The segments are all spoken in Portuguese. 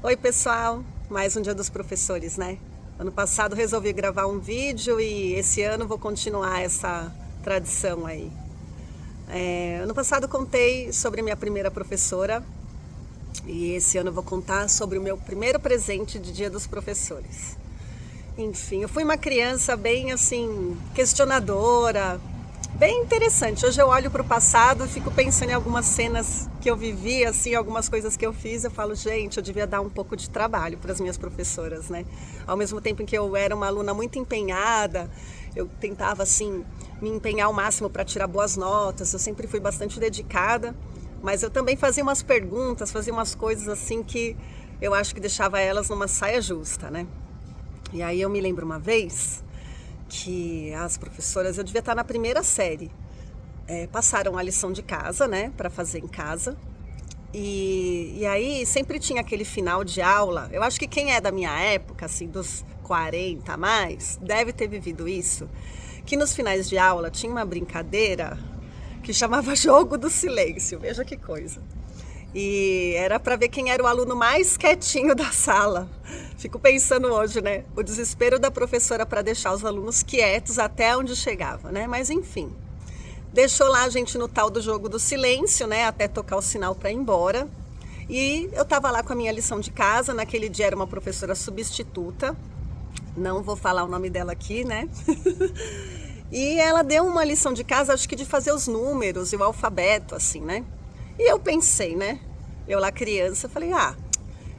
Oi pessoal, mais um Dia dos Professores, né? Ano passado resolvi gravar um vídeo e esse ano vou continuar essa tradição aí. Ano passado contei sobre minha primeira professora e esse ano eu vou contar sobre o meu primeiro presente de Dia dos Professores. Enfim, eu fui uma criança bem assim, questionadora, bem interessante. Hoje eu olho para o passado e fico pensando em algumas cenas que eu vivi, assim, algumas coisas que eu fiz. Eu falo, gente, eu devia dar um pouco de trabalho para as minhas professoras, né? Ao mesmo tempo em que eu era uma aluna muito empenhada, eu tentava, assim, me empenhar ao máximo para tirar boas notas. Eu sempre fui bastante dedicada, mas eu também fazia umas perguntas, fazia umas coisas, assim, que eu acho que deixava elas numa saia justa, né? E aí eu me lembro uma vez que as professoras, eu devia estar na primeira série, passaram a lição de casa, né, para fazer em casa. E aí sempre tinha aquele final de aula. Eu acho que quem é da minha época, assim, dos 40 a mais, deve ter vivido isso, que nos finais de aula tinha uma brincadeira que chamava Jogo do Silêncio. Veja que coisa. E era para ver quem era o aluno mais quietinho da sala. Fico pensando hoje, né? O desespero da professora para deixar os alunos quietos até onde chegava, né? Mas enfim, deixou lá a gente no tal do jogo do silêncio, né? Até tocar o sinal para ir embora. E eu estava lá com a minha lição de casa. Naquele dia era uma professora substituta. Não vou falar o nome dela aqui, né? E ela deu uma lição de casa, acho que de fazer os números e o alfabeto, assim, né? E eu pensei, né? Eu lá criança, falei,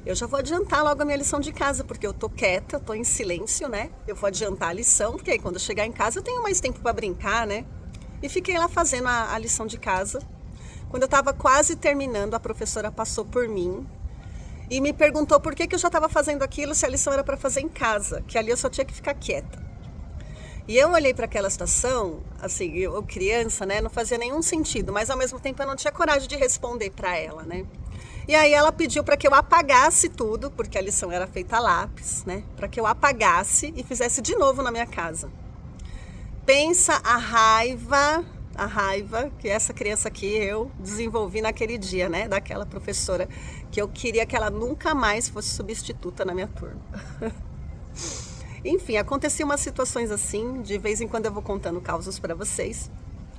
eu já vou adiantar logo a minha lição de casa, porque eu tô quieta, tô em silêncio, né? Eu vou adiantar a lição, porque aí quando eu chegar em casa eu tenho mais tempo para brincar, né? E fiquei lá fazendo a lição de casa. Quando eu tava quase terminando, a professora passou por mim e me perguntou por que eu já estava fazendo aquilo se a lição era para fazer em casa, que ali eu só tinha que ficar quieta. E eu olhei para aquela situação, assim, eu criança, né, não fazia nenhum sentido, mas ao mesmo tempo eu não tinha coragem de responder para ela, né? E aí ela pediu para que eu apagasse tudo, porque a lição era feita a lápis, né? Para que eu apagasse e fizesse de novo na minha casa. Pensa a raiva que essa criança aqui eu desenvolvi naquele dia, né? Daquela professora que eu queria que ela nunca mais fosse substituta na minha turma. Enfim, aconteciam umas situações assim, de vez em quando eu vou contando causos para vocês.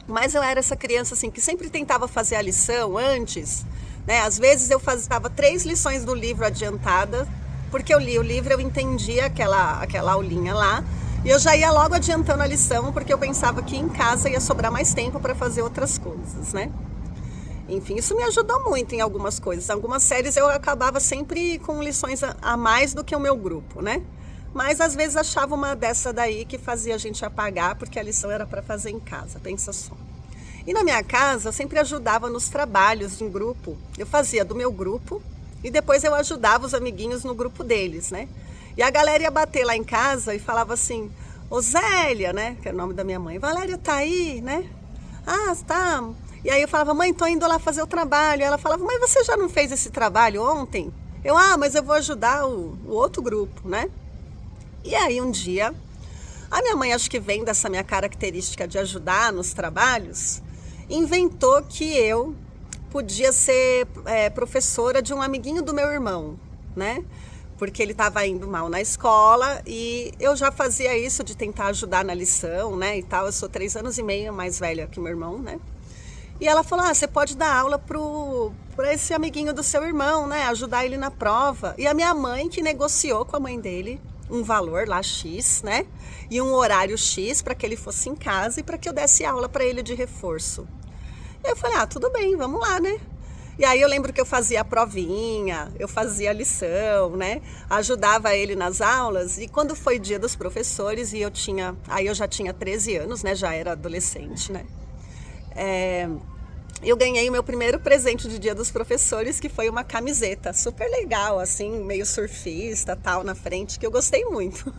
Mas eu era essa criança assim que sempre tentava fazer a lição antes, né? Às vezes eu fazia 3 lições do livro adiantada, porque eu li o livro, eu entendia aquela aulinha lá, e eu já ia logo adiantando a lição, porque eu pensava que em casa ia sobrar mais tempo para fazer outras coisas, né? Enfim, isso me ajudou muito em algumas coisas. Em algumas séries eu acabava sempre com lições a mais do que o meu grupo, né? Mas às vezes achava uma dessa daí que fazia a gente apagar, porque a lição era para fazer em casa, pensa só. E na minha casa eu sempre ajudava nos trabalhos em grupo. Eu fazia do meu grupo e depois eu ajudava os amiguinhos no grupo deles, né? E a galera ia bater lá em casa e falava assim, ô Zélia, né? Que é o nome da minha mãe. Valéria tá aí, né? Ah, tá. E aí eu falava, mãe, tô indo lá fazer o trabalho. Ela falava, mãe, você já não fez esse trabalho ontem? Eu, mas eu vou ajudar o outro grupo, né? E aí um dia, a minha mãe, acho que vem dessa minha característica de ajudar nos trabalhos, inventou que eu podia ser professora de um amiguinho do meu irmão, né? Porque ele estava indo mal na escola e eu já fazia isso de tentar ajudar na lição, né? E tal, eu sou 3 anos e meio mais velha que meu irmão, né? E ela falou, você pode dar aula para esse amiguinho do seu irmão, né? Ajudar ele na prova. E a minha mãe que negociou com a mãe dele um valor lá X, né? E um horário X para que ele fosse em casa e para que eu desse aula para ele de reforço. Eu falei, tudo bem, vamos lá, né? E aí eu lembro que eu fazia a provinha, eu fazia a lição, né? Ajudava ele nas aulas. E quando foi dia dos professores e aí eu já tinha 13 anos, né? Já era adolescente, né? Eu ganhei o meu primeiro presente de Dia dos Professores, que foi uma camiseta super legal, assim, meio surfista, tal, na frente, que eu gostei muito.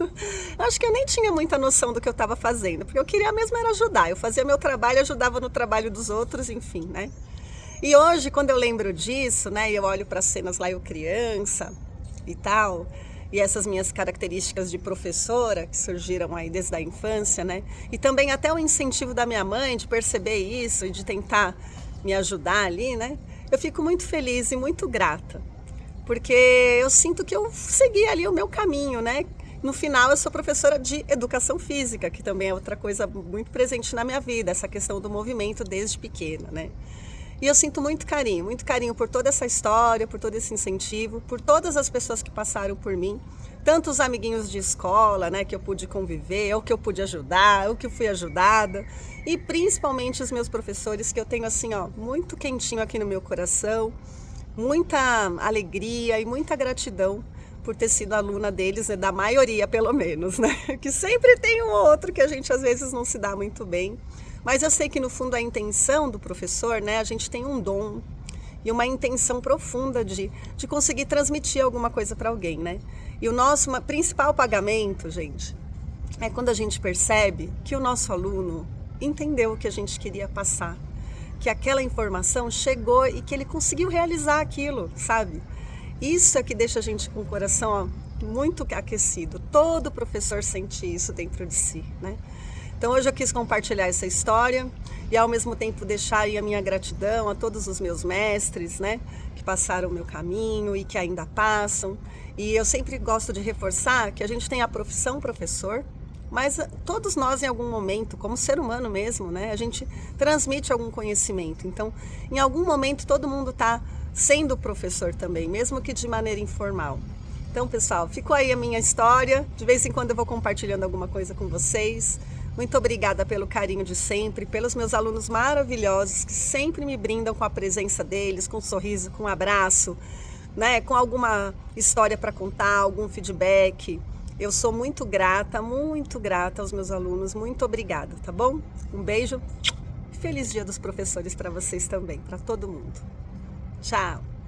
Acho que eu nem tinha muita noção do que eu estava fazendo, porque eu queria mesmo era ajudar. Eu fazia meu trabalho, ajudava no trabalho dos outros, enfim, né? E hoje, quando eu lembro disso, né, e eu olho para as cenas lá, eu criança e tal, e essas minhas características de professora, que surgiram aí desde a infância, né? E também até o incentivo da minha mãe de perceber isso e de tentar me ajudar ali, né? Eu fico muito feliz e muito grata. porque eu sinto que eu segui ali o meu caminho, né? No final, eu sou professora de educação física, que também é outra coisa muito presente na minha vida, essa questão do movimento desde pequena, né? E eu sinto muito carinho por toda essa história, por todo esse incentivo, por todas as pessoas que passaram por mim, tanto os amiguinhos de escola, né, que eu pude conviver, ou que eu pude ajudar, ou que eu fui ajudada, e principalmente os meus professores, que eu tenho assim, ó, muito quentinho aqui no meu coração, muita alegria e muita gratidão por ter sido aluna deles, né, da maioria pelo menos, né? Que sempre tem um outro que a gente às vezes não se dá muito bem. Mas eu sei que no fundo a intenção do professor, né, a gente tem um dom e uma intenção profunda de conseguir transmitir alguma coisa para alguém, né? E o nosso principal pagamento, gente, é quando a gente percebe que o nosso aluno entendeu o que a gente queria passar, que aquela informação chegou e que ele conseguiu realizar aquilo, sabe? Isso é que deixa a gente com o coração muito aquecido. Todo professor sente isso dentro de si, né? Então hoje eu quis compartilhar essa história e ao mesmo tempo deixar aí a minha gratidão a todos os meus mestres, né, que passaram o meu caminho e que ainda passam. E eu sempre gosto de reforçar que a gente tem a profissão professor, mas todos nós em algum momento, como ser humano mesmo, né, a gente transmite algum conhecimento. Então, em algum momento todo mundo está sendo professor também, mesmo que de maneira informal. Então, pessoal, ficou aí a minha história. De vez em quando eu vou compartilhando alguma coisa com vocês. Muito obrigada pelo carinho de sempre, pelos meus alunos maravilhosos que sempre me brindam com a presença deles, com um sorriso, com um abraço, né, com alguma história para contar, algum feedback. Eu sou muito grata aos meus alunos. Muito obrigada, tá bom? Um beijo e feliz Dia dos Professores para vocês também, para todo mundo. Tchau!